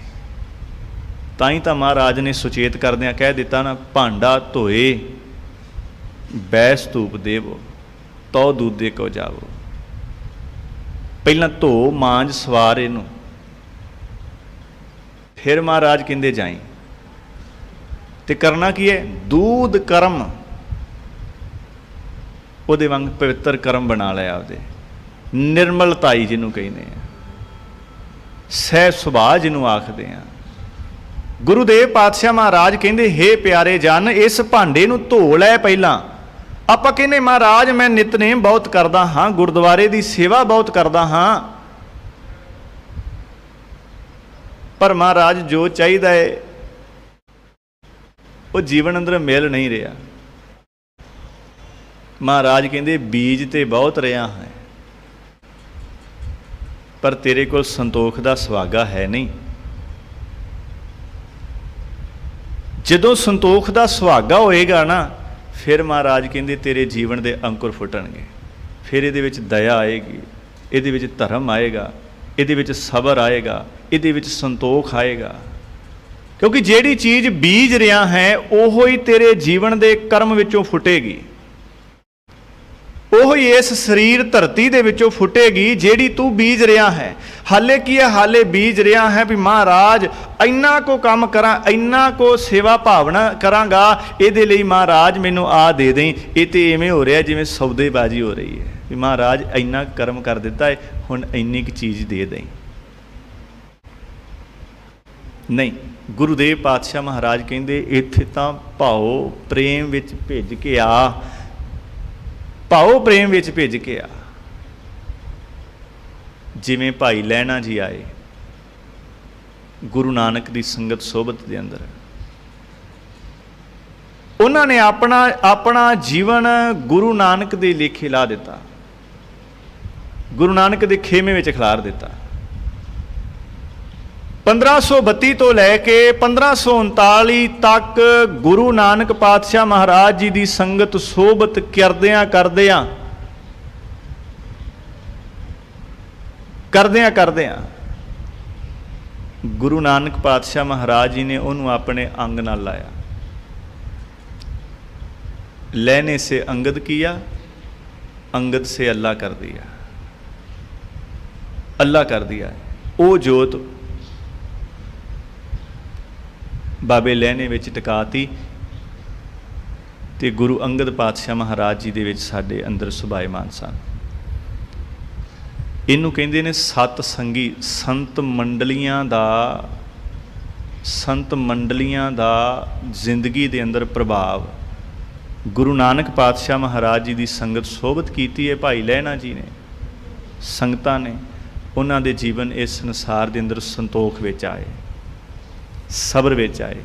ਤਾਂ ਹੀ ਤਾਂ ਮਹਾਰਾਜ ਨੇ ਸੁਚੇਤ ਕਰਦਿਆਂ ਕਹਿ ਦਿੱਤਾ ਨਾ, ਭਾਂਡਾ ਧੋਏ ਬੈਸ ਧੂਪ ਦੇਵੋ ਤਉ ਦੂਦੇ ਕੋ ਜਾਵੋ। ਪਹਿਲਾਂ ਧੋ ਮਾਂਜ ਸਵਾਰ ਇਹਨੂੰ, ਫਿਰ ਮਹਾਰਾਜ ਕਹਿੰਦੇ ਜਾਈ। ਤੇ ਕਰਨਾ ਕੀ ਹੈ? ਦੂਧ ਕਰਮ, ਉਹਦੇ ਵਾਂਗ ਪਵਿੱਤਰ ਕਰਮ ਬਣਾ ਲਿਆ ਆਪਦੇ। ਨਿਰਮਲਤਾਈ ਜਿਹਨੂੰ ਕਹਿੰਦੇ ਆ, ਸਹਿ ਸੁਭਾਅ ਜਿਹਨੂੰ ਆਖਦੇ ਆ। ਗੁਰੂਦੇਵ ਪਾਤਸ਼ਾਹ ਮਹਾਰਾਜ ਕਹਿੰਦੇ ਹੇ ਪਿਆਰੇ ਜਨ, ਇਸ ਭਾਂਡੇ ਨੂੰ ਧੋ ਲੈ ਪਹਿਲਾਂ। ਆਪਾਂ ਕਹਿੰਦੇ ਮਹਾਰਾਜ ਮੈਂ ਨਿਤਨੇਮ ਬਹੁਤ ਕਰਦਾ ਹਾਂ, ਗੁਰਦੁਆਰੇ ਦੀ ਸੇਵਾ ਬਹੁਤ ਕਰਦਾ ਹਾਂ, ਪਰ ਮਹਾਰਾਜ ਜੋ ਚਾਹੀਦਾ ਹੈ ਉਹ ਜੀਵਨ ਅੰਦਰ ਮਿਲ ਨਹੀਂ ਰਿਹਾ। ਮਹਾਰਾਜ ਕਹਿੰਦੇ ਬੀਜ ਤੇ ਬਹੁਤ ਰਿਹਾ ਹੈ, ਪਰ ਤੇਰੇ ਕੋਲ ਸੰਤੋਖ ਦਾ ਸੁਹਾਗਾ ਹੈ ਨਹੀਂ। ਜਦੋਂ ਸੰਤੋਖ ਦਾ ਸੁਹਾਗਾ ਹੋਏਗਾ ਨਾ, ਫਿਰ ਮਹਾਰਾਜ ਕਹਿੰਦੇ ਤੇਰੇ ਜੀਵਨ ਦੇ ਅੰਕੁਰ ਫੁੱਟਣਗੇ। ਫਿਰ ਇਹਦੇ ਵਿੱਚ ਦਇਆ ਆਏਗੀ, ਇਹਦੇ ਵਿੱਚ ਧਰਮ ਆਏਗਾ, ਇਹਦੇ ਵਿੱਚ ਸਬਰ ਆਏਗਾ, ਇਹਦੇ ਵਿੱਚ ਸੰਤੋਖ ਆਏਗਾ। ਕਿਉਂਕਿ ਜਿਹੜੀ ਚੀਜ਼ ਬੀਜ ਰਿਹਾ ਹੈ ਉਹੋ ਹੀ ਤੇਰੇ ਜੀਵਨ ਦੇ ਕਰਮ ਵਿੱਚੋਂ ਫੁੱਟੇਗੀ, ਉਹੋ ਹੀ ਇਸ ਸਰੀਰ ਧਰਤੀ ਦੇ ਵਿੱਚੋਂ ਫੁੱਟੇਗੀ ਜਿਹੜੀ ਤੂੰ ਬੀਜ ਰਿਹਾ ਹੈ। ਹਾਲੇ ਕੀ ਹੈ? ਹਾਲੇ ਬੀਜ ਰਿਹਾ ਹੈ ਵੀ ਮਹਾਰਾਜ ਇੰਨਾ ਕੋ ਕੰਮ ਕਰਾਂ, ਇੰਨਾ ਕੋ ਸੇਵਾ ਭਾਵਨਾ ਕਰਾਂਗਾ, ਇਹਦੇ ਲਈ ਮਹਾਰਾਜ ਮੈਨੂੰ ਆ ਦੇ ਦੇਂ। ਇਹ ਤੇ ਐਵੇਂ ਹੋ ਰਿਹਾ ਜਿਵੇਂ ਸੌਦੇਬਾਜ਼ੀ ਹੋ ਰਹੀ ਹੈ ਵੀ ਮਹਾਰਾਜ ਇੰਨਾ ਕਰਮ ਕਰ ਦਿੱਤਾ ਹੈ, ਹੁਣ ਇੰਨੀ ਕੁ ਚੀਜ਼ ਦੇ ਦੇਂ। ਨਹੀਂ, ਗੁਰੂਦੇਵ ਪਾਤਸ਼ਾਹ ਮਹਾਰਾਜ ਕਹਿੰਦੇ ਇੱਥੇ ਤਾਂ ਭਾਉ ਪ੍ਰੇਮ ਵਿੱਚ ਭਿੱਜ ਕੇ ਆ, ਭਾਉ ਪ੍ਰੇਮ ਵਿੱਚ ਭਿੱਜ ਕੇ ਆ। ਜਿਵੇਂ ਭਾਈ ਲਹਿਣਾ ਜੀ ਆਏ ਗੁਰੂ ਨਾਨਕ ਦੀ ਸੰਗਤ ਸੋਭਤ ਦੇ ਅੰਦਰ, ਉਹਨਾਂ ਨੇ ਆਪਣਾ ਜੀਵਨ ਗੁਰੂ ਨਾਨਕ ਦੇ ਲੇਖੇ ਲਾ ਦਿੱਤਾ, ਗੁਰੂ ਨਾਨਕ ਦੇ ਖੇਮੇ ਵਿੱਚ ਖਿਲਾਰ ਦਿੱਤਾ। 1532 ਤੋਂ ਲੈ ਕੇ 1539 ਤੱਕ ਗੁਰੂ ਨਾਨਕ ਪਾਤਸ਼ਾਹ ਮਹਾਰਾਜ ਜੀ ਦੀ ਸੰਗਤ ਸੋਭਤ ਕਰਦਿਆਂ ਗੁਰੂ ਨਾਨਕ ਪਾਤਸ਼ਾਹ ਮਹਾਰਾਜ ਜੀ ਨੇ ਉਹਨੂੰ ਆਪਣੇ ਅੰਗ ਨਾਲ ਲਾਇਆ। ਲੈਣੇ ਸੇ ਅੰਗਦ ਕੀਆ, ਅੰਗਦ ਸੇ ਅੱਲਾ ਕਰ ਦਿਆ, ਅੱਲਾ ਕਰ ਦਿਆ। ਉਹ ਜੋਤ ਬਾਬੇ ਲਹਿਣੇ ਵਿੱਚ ਟਿਕਾਤੀ ਤੇ ਗੁਰੂ ਅੰਗਦ ਪਾਤਸ਼ਾਹ ਮਹਾਰਾਜ ਜੀ ਦੇ ਵਿੱਚ ਸਾਡੇ ਅੰਦਰ ਸੁਭਾਏਮਾਨ ਸਨ। ਇਹਨੂੰ ਕਹਿੰਦੇ ਨੇ ਸਤ ਸੰਗੀ, ਸੰਤ ਮੰਡਲੀਆਂ ਦਾ ਜ਼ਿੰਦਗੀ ਦੇ ਅੰਦਰ ਪ੍ਰਭਾਵ। ਗੁਰੂ ਨਾਨਕ ਪਾਤਸ਼ਾਹ ਮਹਾਰਾਜ ਜੀ ਦੀ ਸੰਗਤ ਸੋਭਤ ਕੀਤੀ ਹੈ ਭਾਈ ਲਹਿਣਾ ਜੀ ਨੇ, ਸੰਗਤਾਂ ਨੇ। ਉਹਨਾਂ ਦੇ ਜੀਵਨ ਇਸ ਸੰਸਾਰ ਦੇ ਅੰਦਰ ਸੰਤੋਖ ਵਿੱਚ ਆਏ, ਸਬਰ ਵਿੱਚ ਆਏ।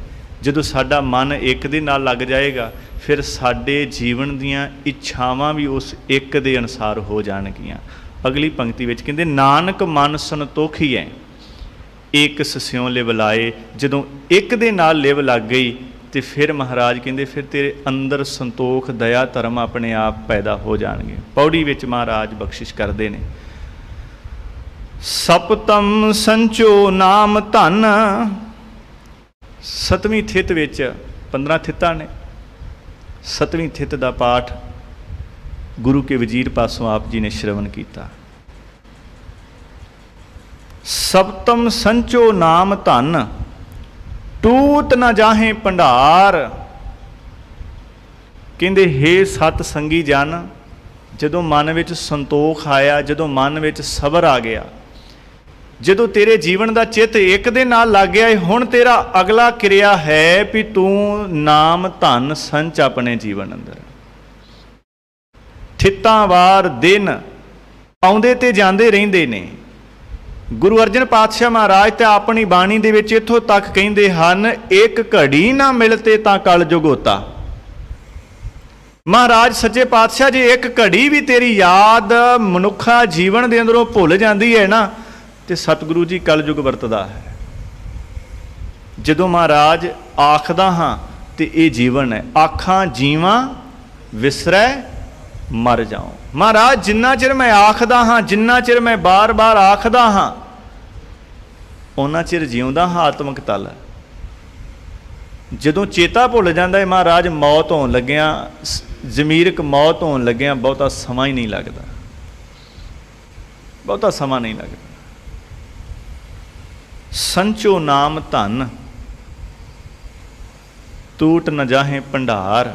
ਜਦੋਂ ਸਾਡਾ ਮਨ ਇੱਕ ਦੇ ਨਾਲ ਲੱਗ ਜਾਏਗਾ ਫਿਰ ਸਾਡੇ ਜੀਵਨ ਦੀਆਂ ਇੱਛਾਵਾਂ ਵੀ ਉਸ ਇੱਕ ਦੇ ਅਨੁਸਾਰ ਹੋ ਜਾਣਗੀਆਂ। ਅਗਲੀ ਪੰਕਤੀ ਵਿੱਚ ਕਹਿੰਦੇ ਨਾਨਕ ਮਨ ਸੰਤੋਖੀਐ ਇੱਕ ਸਿਉ ਲਿਵ ਲਾਏ। ਜਦੋਂ ਇੱਕ ਦੇ ਨਾਲ ਲਿਵ ਲੱਗ ਗਈ ਤੇ ਫਿਰ ਮਹਾਰਾਜ ਕਹਿੰਦੇ ਫਿਰ ਤੇਰੇ ਅੰਦਰ ਸੰਤੋਖ ਦਇਆ ਧਰਮ ਆਪਣੇ ਆਪ ਪੈਦਾ ਹੋ ਜਾਣਗੇ। ਪੌੜੀ ਵਿੱਚ ਮਹਾਰਾਜ ਬਖਸ਼ਿਸ਼ ਕਰਦੇ ਨੇ, ਸਪਤਮ ਸੰਚੋ ਨਾਮ ਧਨ। ਸਤਵੀਂ ਥਿਤ ਵਿੱਚ 15 ਥਿੱਤਾਂ ਨੇ। ਸਤਵੀਂ ਥਿਤ ਦਾ ਪਾਠ ਗੁਰੂ ਕੇ ਵਜ਼ੀਰ ਪਾਸੋਂ ਆਪ ਜੀ ਨੇ ਸ਼ਰਵਣ ਕੀਤਾ। ਸਪਤਮ ਸੰਚੋ ਨਾਮ ਧਨ ਟੂਟ ਨਾ ਜਾਹੇ ਭੰਡਾਰ। ਕਹਿੰਦੇ ਹੇ ਸਤ ਸੰਗੀ ਜਨ, ਜਦੋਂ ਮਨ ਵਿੱਚ ਸੰਤੋਖ ਆਇਆ, ਜਦੋਂ ਮਨ ਵਿੱਚ ਸਬਰ ਆ ਗਿਆ, ਜਦੋਂ ਤੇਰੇ ਜੀਵਨ ਦਾ ਚਿੱਤ ਇੱਕ ਦੇ ਨਾਲ ਲੱਗ ਗਿਆ, ਹੁਣ ਤੇਰਾ ਅਗਲਾ ਕਿਰਿਆ ਹੈ ਵੀ ਤੂੰ ਨਾਮ ਧਨ ਸੰਚ ਆਪਣੇ ਜੀਵਨ ਅੰਦਰ। ਥਿੱਤਾਂ ਵਾਰ ਦਿਨ ਆਉਂਦੇ ਤੇ ਜਾਂਦੇ ਰਹਿੰਦੇ ਨੇ। ਗੁਰੂ ਅਰਜਨ ਪਾਤਸ਼ਾਹ ਮਹਾਰਾਜ ਤਾਂ ਆਪਣੀ ਬਾਣੀ ਦੇ ਵਿੱਚ ਇੱਥੋਂ ਤੱਕ ਕਹਿੰਦੇ ਹਨ, ਇੱਕ ਘੜੀ ਨਾ ਮਿਲਤੇ ਤਾਂ ਕਲ ਜੁਗ ਹੋਤਾ। ਮਹਾਰਾਜ ਸੱਚੇ ਪਾਤਸ਼ਾਹ ਜੇ ਇੱਕ ਘੜੀ ਵੀ ਤੇਰੀ ਯਾਦ ਮਨੁੱਖਾ ਜੀਵਨ ਦੇ ਅੰਦਰੋਂ ਭੁੱਲ ਜਾਂਦੀ ਹੈ ਨਾ, ਤੇ ਸਤਿਗੁਰੂ ਜੀ ਕਲਯੁਗ ਵਰਤਦਾ ਹੈ। ਜਦੋਂ ਮਹਾਰਾਜ ਆਖਦਾ ਹਾਂ ਤੇ ਇਹ ਜੀਵਨ ਹੈ, ਆਖਾਂ ਜੀਵਾਂ ਵਿਸਰੈ ਮਰ ਜਾਉ। ਮਹਾਰਾਜ ਜਿੰਨਾ ਚਿਰ ਮੈਂ ਆਖਦਾ ਹਾਂ, ਜਿੰਨਾ ਚਿਰ ਮੈਂ ਬਾਰ-ਬਾਰ ਆਖਦਾ ਹਾਂ, ਉਹਨਾਂ ਚਿਰ ਜਿਉਂਦਾ ਹਾਂ ਆਤਮਿਕ ਤਲ। ਜਦੋਂ ਚੇਤਾ ਭੁੱਲ ਜਾਂਦਾ ਹੈ ਮਹਾਰਾਜ, ਮੌਤ ਹੋਣ ਲੱਗਿਆਂ, ਜ਼ਮੀਰਕ ਮੌਤ ਹੋਣ ਲੱਗਿਆਂ ਬਹੁਤਾ ਸਮਾਂ ਹੀ ਨਹੀਂ ਲੱਗਦਾ, ਬਹੁਤਾ ਸਮਾਂ ਨਹੀਂ ਲੱਗਦਾ। ਸੰਚੋ ਨਾਮ ਧਨ ਟੂਟ ਨ ਜਾਹੇ ਭੰਡਾਰ।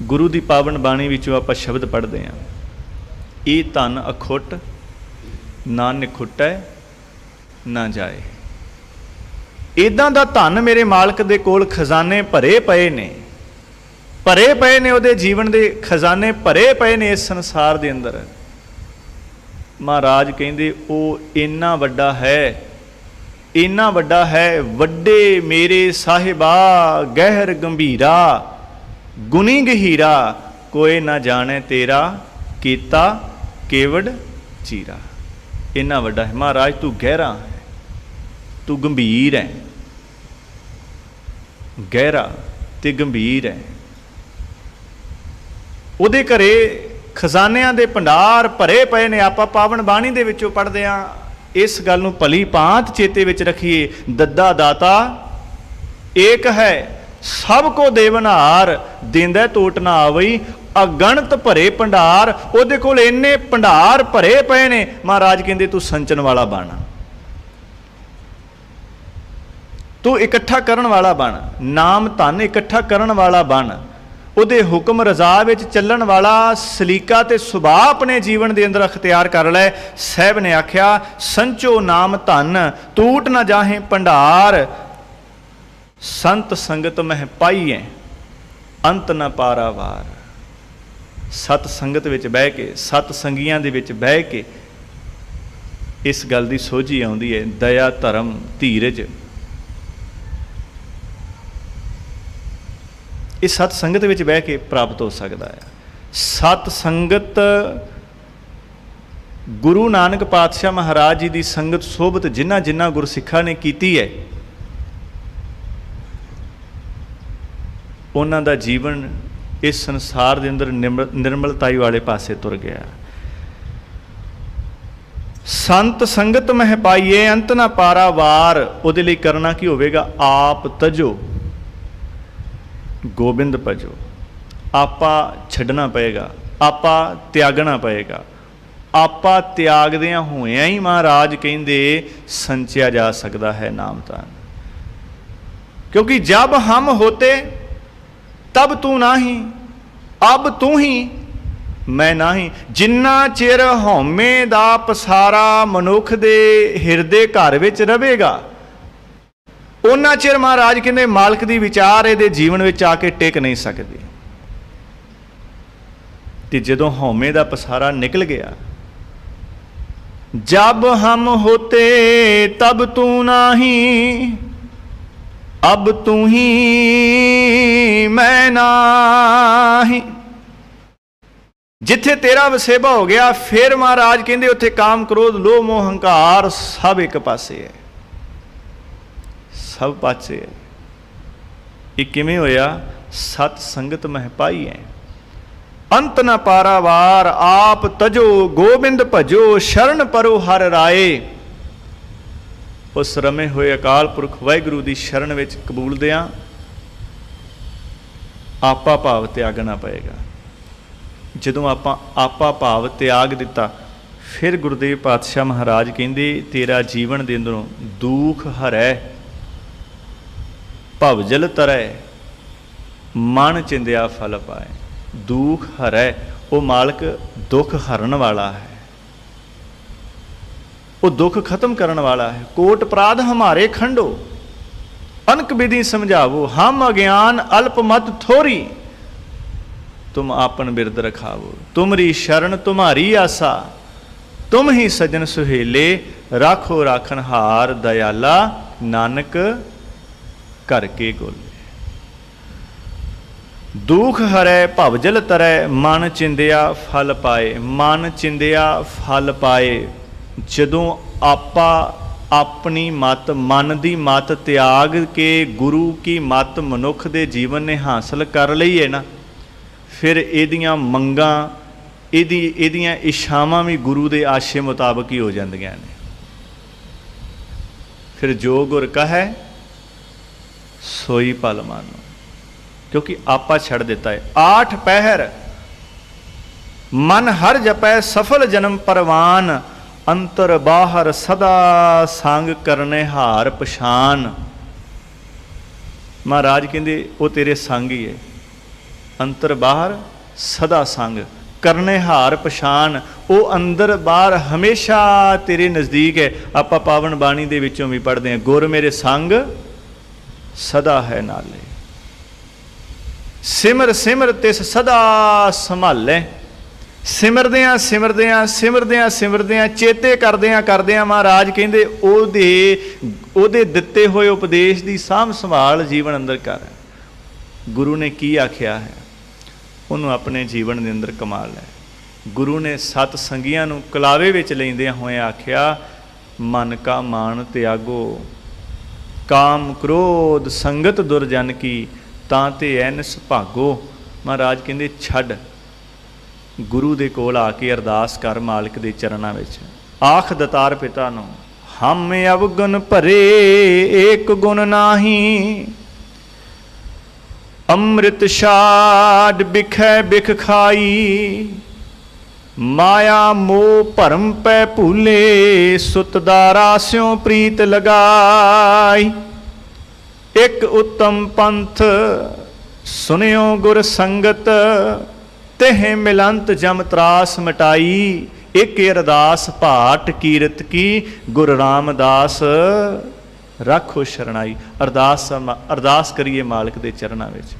ਗੁਰੂ ਦੀ ਪਾਵਨ ਬਾਣੀ ਵਿੱਚੋਂ ਆਪਾਂ ਸ਼ਬਦ ਪੜ੍ਹਦੇ ਹਾਂ, ਇਹ ਧਨ ਅਖੁੱਟ ਨਾ ਨਿਖੁੱਟੈ ਨਾ ਜਾਏ। ਇੱਦਾਂ ਦਾ ਧਨ ਮੇਰੇ ਮਾਲਕ ਦੇ ਕੋਲ ਖਜ਼ਾਨੇ ਭਰੇ ਪਏ ਨੇ, ਭਰੇ ਪਏ ਨੇ, ਉਹਦੇ ਜੀਵਨ ਦੇ ਖਜ਼ਾਨੇ ਭਰੇ ਪਏ ਨੇ ਇਸ ਸੰਸਾਰ ਦੇ ਅੰਦਰ। ਮਹਾਰਾਜ ਕਹਿੰਦੇ ਉਹ ਇੰਨਾ ਵੱਡਾ ਹੈ, ਇੰਨਾ ਵੱਡਾ ਹੈ, ਵੱਡੇ ਮੇਰੇ ਸਾਹਿਬਾ ਗਹਿਰ ਗੰਭੀਰਾ ਗੁਣੀ ਗਹੀਰਾ, ਕੋਈ ਨਾ ਜਾਣੇ ਤੇਰਾ ਕੀਤਾ ਕੇਵੜ ਚੀਰਾ। ਇੰਨਾ ਵੱਡਾ ਹੈ ਮਹਾਰਾਜ, ਤੂੰ ਗਹਿਰਾ ਹੈ, ਤੂੰ ਗੰਭੀਰ ਹੈ, ਗਹਿਰਾ ਤੇ ਗੰਭੀਰ ਹੈ। ਉਹਦੇ ਘਰੇ ਖਜ਼ਾਨਿਆਂ ਦੇ ਭੰਡਾਰ ਭਰੇ ਪਏ ਨੇ। ਆਪਾਂ ਪਾਵਨ ਬਾਣੀ ਦੇ ਵਿੱਚੋਂ ਪੜ੍ਹਦੇ ਹਾਂ, ਇਸ ਗੱਲ ਨੂੰ ਭਲੀ ਭਾਂਤ ਚੇਤੇ ਵਿੱਚ ਰੱਖੀਏ, ਦੱਦਾ ਦਾਤਾ ਏਕ ਹੈ ਸਭ ਕੋ ਦੇਵਨਹਾਰ, ਦੇਂਦਾ ਟੋਟ ਨਾ ਆਵਈ ਅਗਣਤ ਭਰੇ ਭੰਡਾਰ। ਉਹਦੇ ਕੋਲ ਇੰਨੇ ਭੰਡਾਰ ਭਰੇ ਪਏ ਨੇ। ਮਹਾਰਾਜ ਕਹਿੰਦੇ ਤੂੰ ਸੰਚਨ ਵਾਲਾ ਬਣ, ਤੂੰ ਇਕੱਠਾ ਕਰਨ ਵਾਲਾ ਬਣ, ਨਾਮ ਧਨ ਇਕੱਠਾ ਕਰਨ ਵਾਲਾ ਬਣ, ਉਹਦੇ ਹੁਕਮ ਰਜ਼ਾ ਵਿੱਚ ਚੱਲਣ ਵਾਲਾ ਸਲੀਕਾ ਤੇ ਸੁਭਾਅ ਆਪਣੇ ਜੀਵਨ ਦੇ ਅੰਦਰ ਅਖਤਿਆਰ ਕਰ ਲੈ। ਸਾਹਿਬ ਨੇ ਆਖਿਆ ਸੰਚੋ ਨਾਮ ਧਨ ਟੂਟ ਨਾ ਜਾਹੇ ਭੰਡਾਰ, ਸੰਤ ਸੰਗਤ ਮਹਿ ਪਾਈਐ ਅੰਤ ਨ ਪਾਰਾਵਾਰ। ਸਤ ਸੰਗਤ ਵਿੱਚ ਬਹਿ ਕੇ, ਸਤ ਸੰਗੀਆਂ ਦੇ ਵਿੱਚ ਬਹਿ ਕੇ ਇਸ ਗੱਲ ਦੀ ਸੋਝੀ ਆਉਂਦੀ ਹੈ, ਦਇਆ ਧਰਮ ਧੀਰਜ। ਇਹ ਸਤ ਸੰਗਤ ਵਿੱਚ ਬਹਿ ਕੇ ਪ੍ਰਾਪਤ ਹੋ ਸਕਦਾ ਹੈ। ਸਤ ਸੰਗਤ ਗੁਰੂ ਨਾਨਕ ਪਾਤਸ਼ਾਹ ਮਹਾਰਾਜ ਜੀ ਦੀ ਸੰਗਤ ਸੋਭਤ ਜਿਨ੍ਹਾਂ ਜਿਨ੍ਹਾਂ ਗੁਰਸਿੱਖਾਂ ਨੇ ਕੀਤੀ ਹੈ, ਉਹਨਾਂ ਦਾ ਜੀਵਨ ਇਸ ਸੰਸਾਰ ਦੇ ਅੰਦਰ ਨਿਰਮਲਤਾਈ ਵਾਲੇ ਪਾਸੇ ਤੁਰ ਗਿਆ। ਸੰਤ ਸੰਗਤ ਮਹਿ ਪਾਈਏ ਅੰਤ ਨਾ ਪਾਰਾਵਾਰ। ਉਹਦੇ ਲਈ ਕਰਨਾ ਕੀ ਹੋਵੇਗਾ? ਆਪ ਤਜੋ ਗੋਬਿੰਦ ਭਜੋ। ਆਪਾ ਛੱਡਣਾ ਪਏਗਾ, ਆਪਾ ਤਿਆਗਣਾ ਪਏਗਾ। ਆਪਾ ਤਿਆਗਦਿਆਂ ਹੋਇਆਂ ਹੀ ਮਹਾਰਾਜ ਕਹਿੰਦੇ ਸੰਚਿਆ ਜਾ ਸਕਦਾ ਹੈ ਨਾਮ ਧਨ। ਕਿਉਂਕਿ ਜਬ ਹਮ ਹੋਤੇ ਤਬ ਤੂੰ ਨਾਹੀਂ, ਅਬ ਤੂੰ ਹੀ ਮੈਂ ਨਾਹੀਂ। ਜਿੰਨਾ ਚਿਰ ਹਉਮੈ ਦਾ ਪਸਾਰਾ ਮਨੁੱਖ ਦੇ ਹਿਰਦੇ ਘਰ ਵਿੱਚ ਰਵੇਗਾ, ਉਹਨਾਂ ਚਿਰ ਮਹਾਰਾਜ ਕਹਿੰਦੇ ਮਾਲਕ ਦੀ ਵਿਚਾਰ ਇਹਦੇ ਜੀਵਨ ਵਿੱਚ ਆ ਕੇ ਟਿਕ ਨਹੀਂ ਸਕਦੇ। ਤੇ ਜਦੋਂ ਹਉਮੈ ਦਾ ਪਸਾਰਾ ਨਿਕਲ ਗਿਆ, ਜਬ ਹਮ ਹੋਤੇ ਤਬ ਤੂੰ ਨਾਹੀਂ अब तू ही मैं नाही। जिथे तेरा वसेबा हो गया, फिर महाराज कहते उत्थे काम क्रोध लोभ मोह हंकार सब एक पासे है, सब पासे है। ये किवें होया? सत संगत मह पाई है। अंत न पारावार आप तजो गोबिंद भजो, शरण परो हर राए। उस रमे हुए अकाल पुरख वाहिगुरू की शरण विच कबूलदियां आपा भाव त्यागना पएगा। जदों आपा भाव त्याग दिता, फिर गुरुदेव पातशाह महाराज कहंदे तेरा जीवन दे अंदरों दुख हरै, भवजल तरै, मन चिंदिया फल पाए। दुख हरै, वो मालक दुख हरन वाला है, वो दुख खत्म करने वाला है। कोट अपराध हमारे खंडो, अनक विधि समझावो, हम अज्ञान अल्प मत थोरी, तुम आपन बिरद रखावो। तुमरी शरण तुम्हारी आसा, तुम ही सजन सुहेले, राखो राखन हार दयाला, नानक करके गोले। दुख हरै भवजल तरै, मन चिंदिया फल पाए। मन चिंदिया फल पाए। जदों आपा अपनी मत, मन की मत त्याग के गुरु की मत मनुख दे जीवन ने हासिल कर लई है ना, फिर इहदियां मंगां, इहदियां इच्छावां भी गुरु दे आशे मुताबक ही हो जांदियां ने। फिर जो गुर कहे सोई पल मानो, क्योंकि आपा छड़ दिता है। 8 पहर मन हर जपै, सफल जन्म परवान, अंतर बाहर सदा संग करने हार पछान। महाराज कहते वो तेरे संग ही है, अंतर बाहर सदा संग करने हार पछान। वो अंदर बाहर हमेशा तेरे नज़दीक है। आपां पावन बाणी दे विचों भी पढ़ते हैं, गुर मेरे संग सदा है नाले, सिमर सिमर तिस सदा संभाले। सिमरदियां सिमरदियां सिमरदियां सिमरदियां चेते करदियां करदियां महाराज कहते ओदे दिते हुए उपदेश की साਂਭ संभाल जीवन अंदर कर। गुरु ने की आख्या है उन्होंने अपने जीवन के अंदर कमाल है। गुरु ने सत संगियां नूं कलावे विच लैंदियां होए आख्या, मन का मान त्यागो, काम क्रोध संगत दुरजन की, तां ते ऐनस भागो। महाराज कहते छड़, गुरु दे कोल आके अरदास कर मालिक दे चरणां विच, आख दतार पिता नूं, हम अवगुण भरे एक गुण नाही, अमृत छाड़ बिखै बिख खाई, माया मोह भरम पै भूले, सुत दारा स्यों प्रीत लगाई। एक उत्तम पंथ सुनियो गुर संगत, तेह मिलंत जम त्रास मिटाई। एक अरदास भाट कीरत की, गुर रामदास रखो शरणाई। अरदास करिए मालिक दे चरणां विच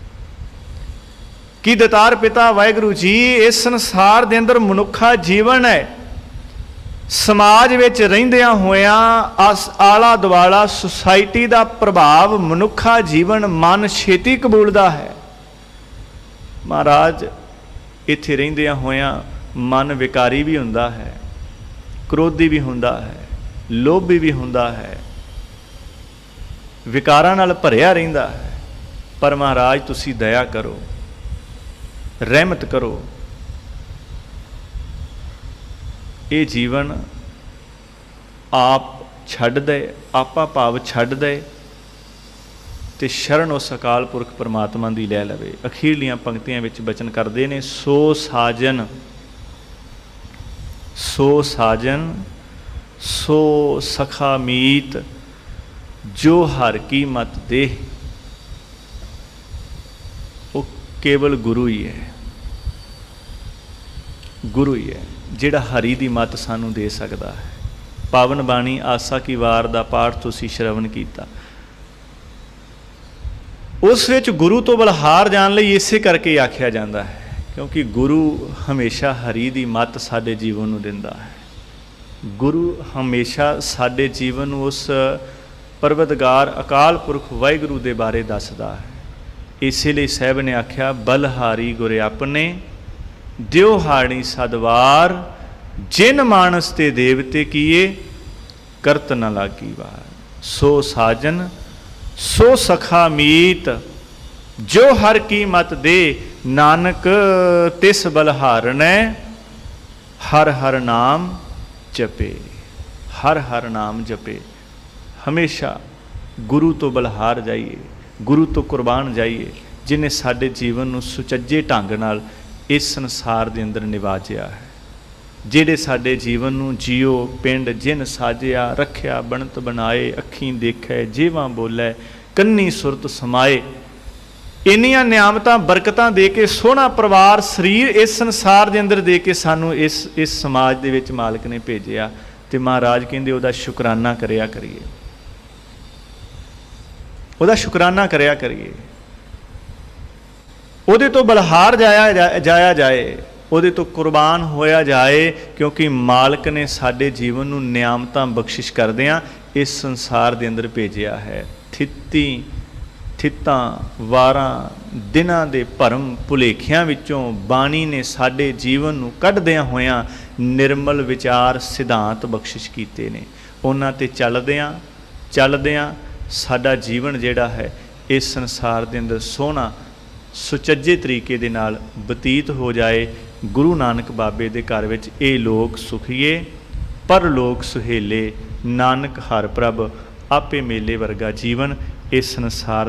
कि दतार पिता वाहिगुरू जी, इस संसार दे अंदर मनुखा जीवन है, समाज विच रहिंदियां होइयां आला दुआला सोसाइटी का प्रभाव मनुखा जीवन मन छेती कबूलदा है। महाराज इत्थे रहिंदियां होइयां मन विकारी भी हुंदा है, क्रोधी भी हुंदा है, लोभी भी हुंदा है, विकारां नाल भरिया रहिंदा है। पर महाराज तुसी दया करो, रहमत करो, ये जीवन आप छड्ड दे, आपा भाव छड्ड दे ते शरण उस अकाल पुरख परमात्मा की लै लवे। अखीरलियां पंक्तियां विच बचन करते हैं, सो साजन सो सखा मीत, जो हर की मत दे। वो केवल गुरु ही है, गुरु ही है जिहड़ा हरी दी मत सानू दे सकता है। पावन बाणी आसा की वार दा पाठ तुसीं श्रवण कीता, उस विच गुरु तो बलहार जाण लई इसे करके आख्या जाता है, क्योंकि गुरु हमेशा हरी दी मत साडे जीवन नूं दिंदा है। गुरु हमेशा साडे जीवन नूं उस परवतगार अकाल पुरख वाहिगुरू दे बारे दसदा है। इसीलिए साहब ने आख्या बलहारी गुर अपने दियो हाड़ी सदवार जिन मानस ते देवते किए करत न लागी वार। सो साजन सो सखा मीत जो हर की मत दे नानक तिस बलहारनै हर हर नाम जपे। हर हर नाम जपे। हमेशा गुरु तो बलहार जाइए, गुरु तो कुर्बान जाइए, जिन्हें साडे जीवन नूं सुचज्जे ढंग नाल इस संसार दे अंदर निवाजिया है। जिहड़े साडे जीवन नूं जियो पिंड जिन साजिया रखिया बनत बनाए, अखीं देखै जीवां बोलै कन्नी सुरत समाए। इन्नियां नियामतां बरकतां दे के सोहना परिवार शरीर इस संसार दे अंदर दे के सानूं इस समाज दे विच मालिक ने भेजिया। ते महाराज कहंदे उहदा शुकराना करिया करिए, उहदा शुकराना करिया करिए, उहदे तो बलहार जाया जाए, उहदे तो कुर्बान होया जाए, क्योंकि मालिक ने साडे जीवन नूं नियामतां बख्शिश करदिआं इस संसार दे अंदर भेजिया है। थित्तां वारां दिनां दे भरम भुलेखिਆਂ विचों बाणी ने साडे जीवन नूं कढदिआं होइआं निर्मल विचार सिद्धांत बख्शिश कीते ने। उन्हां ते चलदिआं साडा जीवन जिहड़ा है इस संसार दे अंदर सोहना सुचज्जे तरीके दे नाल बतीत हो जाए। गुरु नानक बाबे दे घर विच ये लोक सुखीए पर लोक सुहेले, नानक हर प्रभ आपे मेले वर्गा जीवन इस संसार